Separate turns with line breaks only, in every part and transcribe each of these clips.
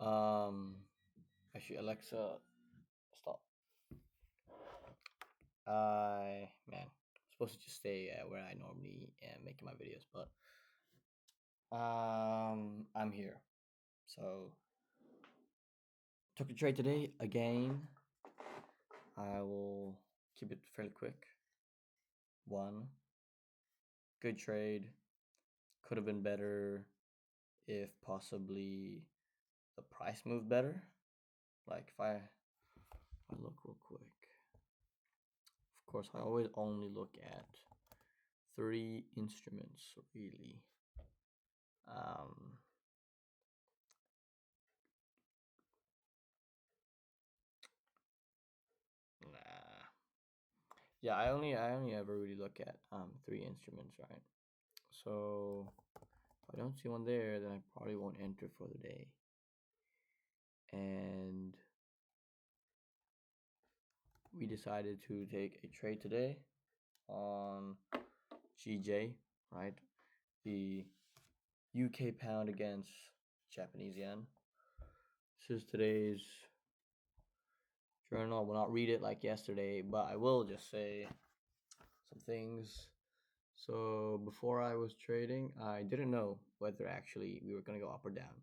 Um, Actually, Alexa, stop. Man, I'm supposed to just stay where I normally am making my videos, but I'm here. So took a trade today again. I will keep it fairly quick. One good trade. Could have been better if possibly the price moved better. Like if I look real quick. Of course, I always only look at three instruments really. Um, nah. Yeah, I only ever really look at three instruments, right? So if I don't see one there, then I probably won't enter for the day. And we decided to take a trade today on GJ, right? The UK pound against Japanese yen. This is today's journal. I will not read it like yesterday, but I will just say some things. So before I was trading, I didn't know whether actually we were going to go up or down.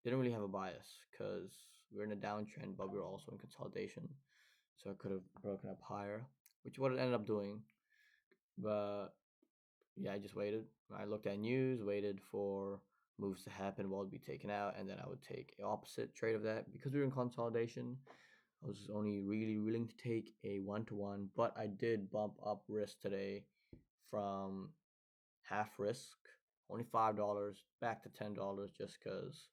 Didn't really have a bias because we're in a downtrend, but we were also in consolidation. So I could have broken up higher, which what it ended up doing. But yeah, I just waited. I looked at news, waited for moves to happen, what would be taken out, and then I would take the opposite trade of that. Because we were in consolidation, I was only really willing to take a 1-to-1, but I did bump up risk today from half risk, only $5, back to $10 just because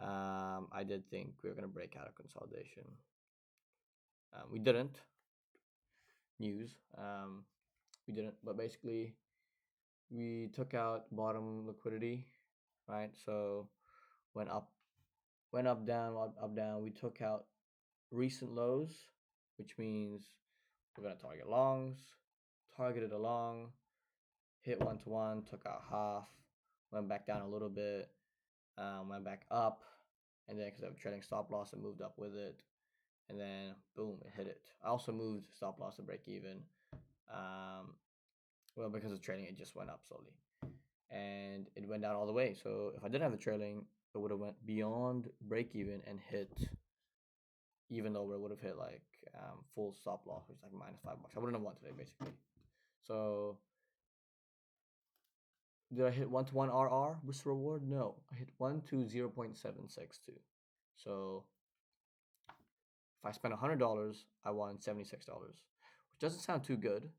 I did think we were going to break out of consolidation. We didn't. News. We didn't, but basically we took out bottom liquidity, right? So went up, down, up, down. We took out recent lows, which means we're gonna target longs, targeted a long, hit 1-to-1, took out half, went back down a little bit, went back up, and then because of trailing stop loss, it moved up with it, and then boom, it hit it. I also moved stop loss to break even. Well, because of trailing, it just went up slowly, and it went down all the way. So if I didn't have the trailing, it would have went beyond break even and hit even though it would have hit like full stop loss, which is like -$5. I wouldn't have won today basically. So did I hit 1-to-1 RR risk reward? No, I hit 1 to 0.762. So if I spent $100, I won $76, which doesn't sound too good,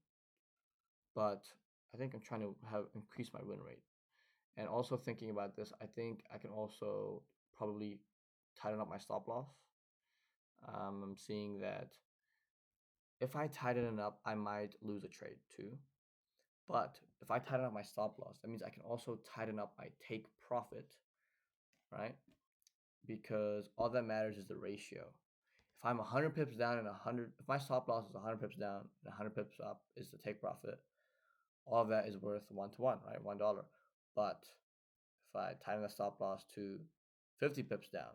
but I think I'm trying to have increase my win rate. And also thinking about this, I think I can also probably tighten up my stop loss. I'm seeing that if I tighten it up, I might lose a trade too. But if I tighten up my stop loss, that means I can also tighten up my take profit, right? Because all that matters is the ratio. If I'm 100 pips down and 100, if my stop loss is 100 pips down and 100 pips up is the take profit, all of that is worth 1-to-1, right? $1. But if I tighten the stop loss to 50 pips down,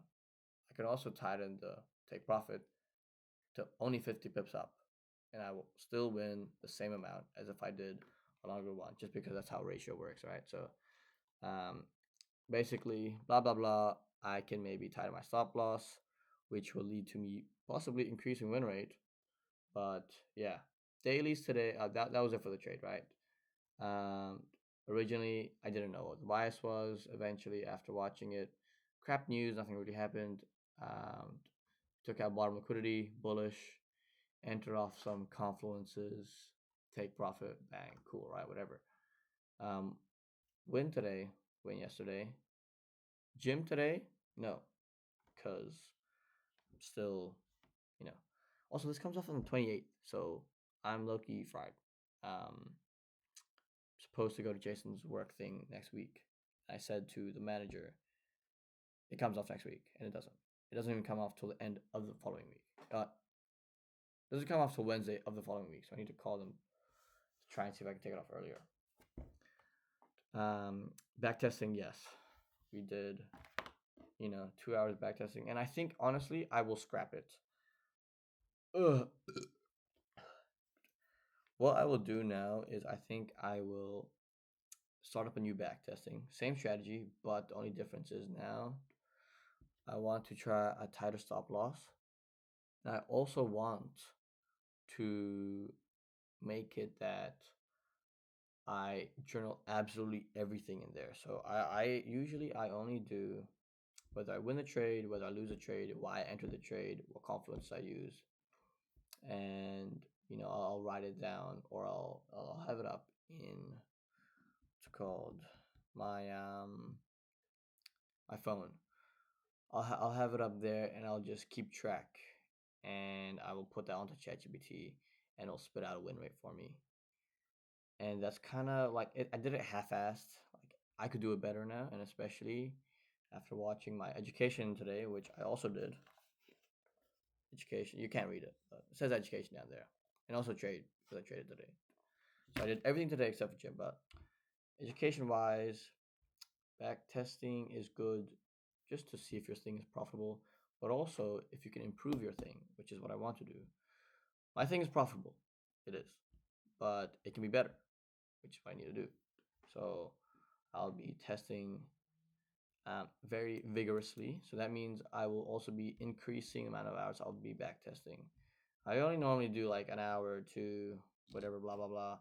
I can also tighten the take profit to only 50 pips up, and I will still win the same amount as if I did a longer one, just because that's how ratio works, right? So um, basically, blah blah blah. I can maybe tighten my stop loss, which will lead to me possibly increasing win rate. But yeah, dailies today. That was it for the trade, right? Um, Originally, I didn't know what the bias was. Eventually, after watching it, crap news. Nothing really happened. Took out bottom liquidity, bullish, enter off some confluences, take profit, bang, cool, right? Whatever. Um, win today, win yesterday. Gym today, no, because I'm still, you know. Also, this comes off on the 28th, so I'm low key fried. Supposed to go to Jason's work thing next week. I said to the manager, it comes off next week, and it doesn't. It doesn't even come off till the end of the following week. It doesn't come off till Wednesday of the following week, so I need to call them to try and see if I can take it off earlier. Back testing, yes, we did 2 hours backtesting, and I think honestly I will scrap it. Ugh. What I will do now is I think I will start up a new backtesting. Same strategy, but the only difference is now I want to try a tighter stop loss. And I also want to make it that I journal absolutely everything in there. So I usually I only do whether I win the trade, whether I lose a trade, why I enter the trade, what confluence I use, and I'll write it down or I'll have it up in what's it called my phone. I'll have it up there and I'll just keep track, and I will put that onto ChatGPT and it'll spit out a win rate for me. And that's kind of like I did it half-assed. Like I could do it better now, and especially after watching my education today, which I also did. Education, you can't read it, but it says education down there, and also trade because I traded today. So I did everything today except for gym. But education-wise, back testing is good, just to see if your thing is profitable, but also if you can improve your thing, which is what I want to do. My thing is profitable, it is, but it can be better, which is what I need to do. So I'll be testing very vigorously. So that means I will also be increasing the amount of hours I'll be back testing. I only normally do like an hour or two, whatever, blah blah blah.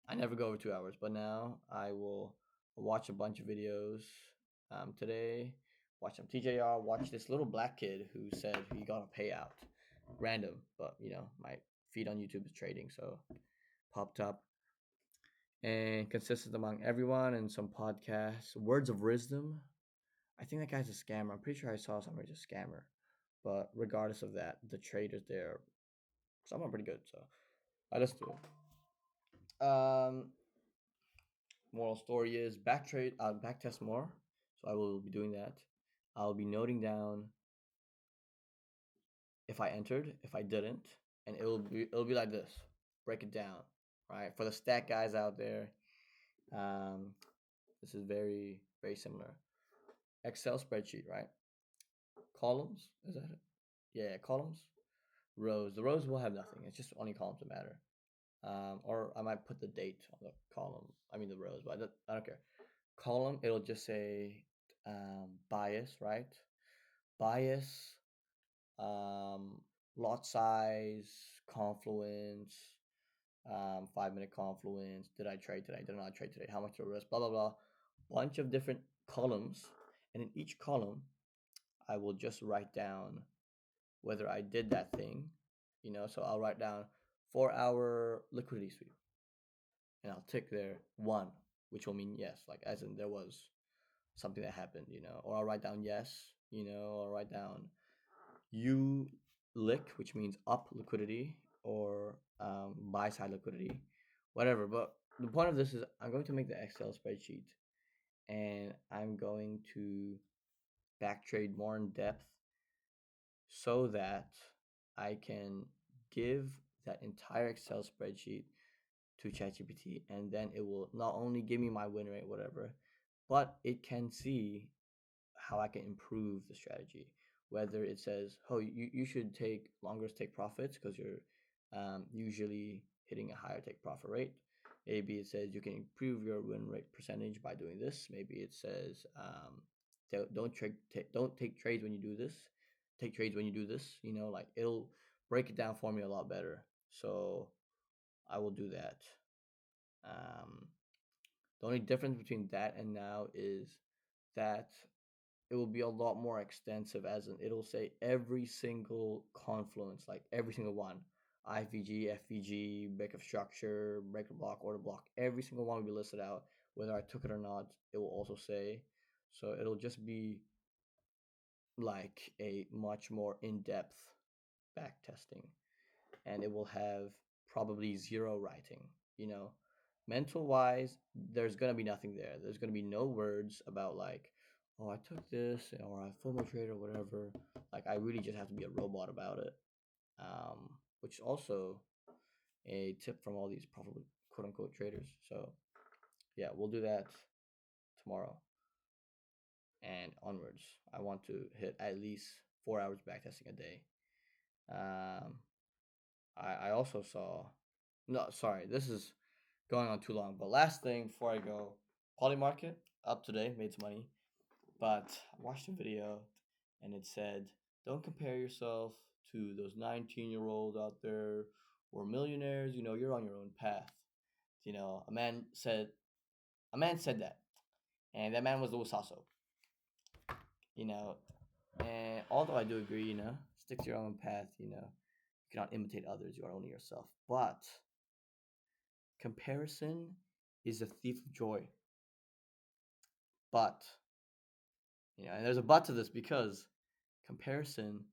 I never go over 2 hours, but now I will watch a bunch of videos. Today, watch some TJR. Watch this little black kid who said he got a payout, random, but my feed on YouTube is trading, so popped up and consistent among everyone and some podcasts. Words of wisdom. I think that guy's a scammer. I'm pretty sure I saw somewhere he's a scammer. But regardless of that, the traders there, some are pretty good. So I just do it. Moral story is back test more. So I will be doing that. I'll be noting down if I entered, if I didn't, and it'll be like this. Break it down, right? For the stat guys out there, um, this is very very similar. Excel spreadsheet, right? Columns, is that it? Yeah, columns. Rows. The rows will have nothing. It's just only columns that matter. Or I might put the date on the column. I mean the rows, but I don't care. Column, it'll just say bias, right? Bias, um, lot size, confluence, 5 minute confluence. Did I trade today? Did I not trade today? How much the risk? Blah blah blah. Bunch of different columns, and in each column, I will just write down whether I did that thing. So I'll write down 4 hour liquidity sweep, and I'll tick there one, which will mean yes, like as in there was something that happened, or I'll write down yes, or write down U lick, which means up liquidity, or buy side liquidity, whatever. But the point of this is I'm going to make the Excel spreadsheet, and I'm going to back trade more in depth so that I can give that entire Excel spreadsheet to ChatGPT, and then it will not only give me my win rate, whatever, but it can see how I can improve the strategy. Whether it says, "Oh, you should take longer take profits because you're usually hitting a higher take profit rate." Maybe it says you can improve your win rate percentage by doing this. Maybe it says don't take trades when you do this. Take trades when you do this. Like it'll break it down for me a lot better. So I will do that. Um, the only difference between that and now is that it will be a lot more extensive, as in it'll say every single confluence, like every single one. IVG, FVG, break of structure, break of block, order block, every single one will be listed out. Whether I took it or not, it will also say. So it'll just be like a much more in-depth back testing, and it will have probably zero writing. you know Mental wise, there's gonna be nothing there. There's gonna be no words about like, oh, I took this or I FOMO trade or whatever. Like I really just have to be a robot about it. Which is also a tip from all these profitable quote unquote traders. So yeah, we'll do that tomorrow. and onwards. I want to hit at least 4 hours backtesting a day. Um, I also saw, no, sorry, this is going on too long. But last thing before I go, Polymarket up today, made some money. But I watched a video and it said, don't compare yourself to those 19-year-olds out there or millionaires. You know, you're on your own path. You know, a man said that, and that man was Louis Sasso. You know, and although I do agree, you know, stick to your own path. You know, you cannot imitate others. You are only yourself. But comparison is a thief of joy. But and there's a but to this because comparison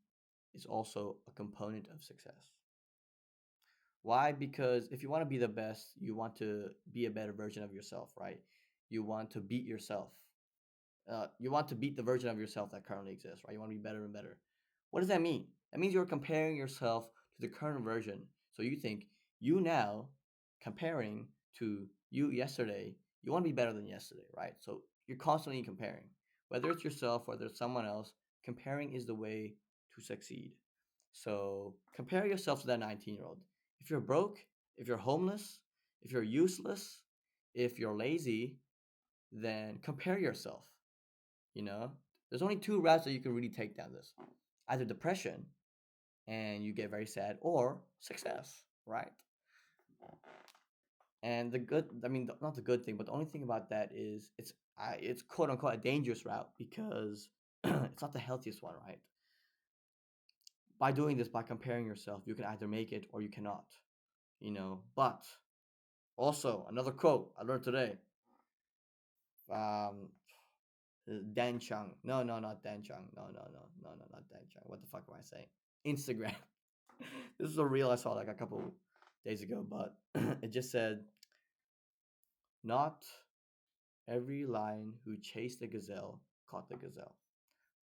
is also a component of success. Why? Because if you want to be the best, you want to be a better version of yourself, right? You want to beat yourself. You want to beat the version of yourself that currently exists, right? You want to be better and better. What does that mean? That means you're comparing yourself to the current version. So you think you now comparing to you yesterday, you want to be better than yesterday, right? So you're constantly comparing. Whether it's yourself, whether it's someone else, comparing is the way to succeed. So compare yourself to that 19-year-old. If you're broke, if you're homeless, if you're useless, if you're lazy, then compare yourself. You know, there's only two routes that you can really take down this: either depression and you get very sad, or success, right? And the good, I mean, not the good thing, but the only thing about that is it's quote unquote a dangerous route because it's not the healthiest one, right? By doing this, by comparing yourself, you can either make it or you cannot, But also, another quote I learned today, um, Dan Chung. No, no, not Dan Chung. No, no, no, no, no, not Dan Chung. What the fuck am I saying? Instagram. This is a reel I saw like a couple days ago, but it just said, not every lion who chased the gazelle caught the gazelle,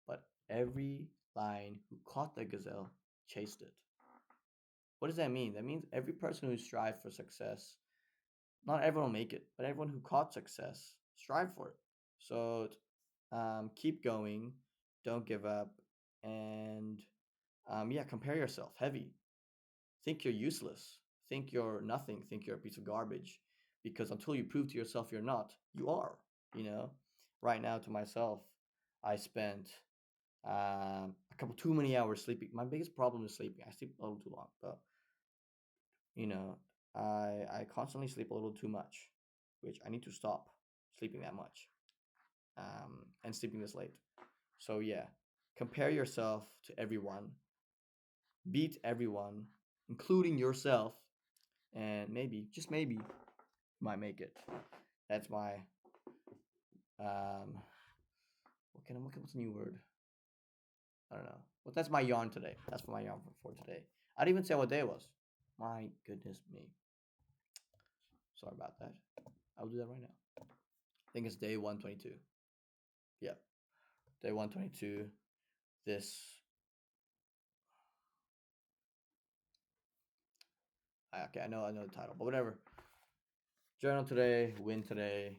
but every lion who caught the gazelle chased it. What does that mean? That means every person who strives for success, not everyone will make it, but everyone who caught success, strive for it. So keep going, don't give up, and yeah, compare yourself heavy. Think you're useless. Think you're nothing. Think you're a piece of garbage. Because until you prove to yourself you're not, you are. You know, right now to myself, I spent a couple too many hours sleeping. My biggest problem is sleeping. I sleep a little too long, but you know, I constantly sleep a little too much, which I need to stop sleeping that much, and sleeping this late. So yeah, compare yourself to everyone, beat everyone, including yourself, and maybe, just maybe, you might make it. That's my what's a new word? I don't know. But that's my yarn today. That's for my yarn for today. I didn't even say what day it was. My goodness me. Sorry about that. I'll do that right now. I think it's day 122. Yeah. Day 122. This okay, I know the title, but whatever. Journal today, win today.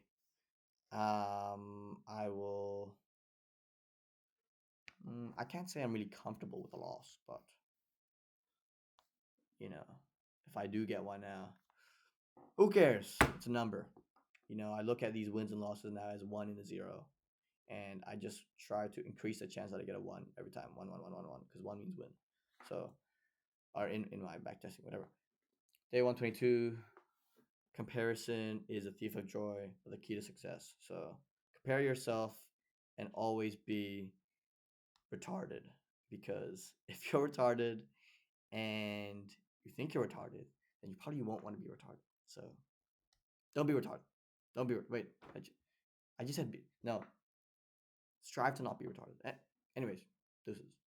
I will. I can't say I'm really comfortable with the loss, but if I do get one now, who cares? It's a number. I look at these wins and losses now as 1 and a 0, and I just try to increase the chance that I get a 1 every time. 1, 1, 1, 1, 1, because 1 means win. So, or in my back testing, whatever. Day 122. Comparison is a thief of joy, or the key to success. So compare yourself and always be retarded, because if you're retarded and you think you're retarded, then you probably won't want to be retarded. So don't be retarded. Don't be wait. I just said no. Strive to not be retarded. Anyways, this is.